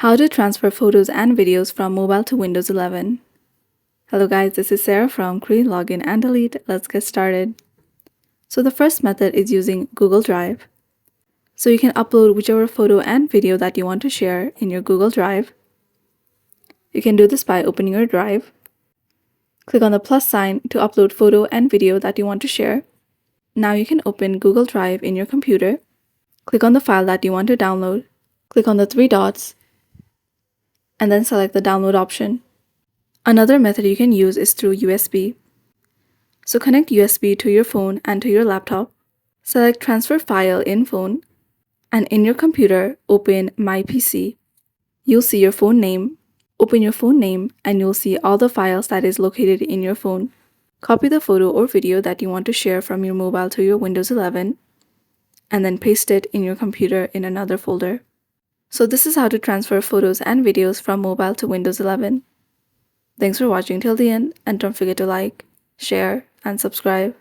How to transfer photos and videos from mobile to Windows 11. Hello guys, this is Sarah from Create, Login and Delete. Let's get started. So the first method is using Google Drive. So you can upload whichever photo and video that you want to share in your Google Drive. You can do this by opening your drive. Click on the plus sign to upload photo and video that you want to share. Now you can open Google Drive in your computer. Click on the file that you want to download. Click on the three dots and then select the download option. Another method you can use is through USB. So connect USB to your phone and to your laptop. Select Transfer File in Phone, and in your computer, open My PC. You'll see your phone name. Open your phone name and you'll see all the files that is located in your phone. Copy the photo or video that you want to share from your mobile to your Windows 11 and then paste it in your computer in another folder. So this is how to transfer photos and videos from mobile to Windows 11. Thanks for watching till the end, and don't forget to like, share, and subscribe.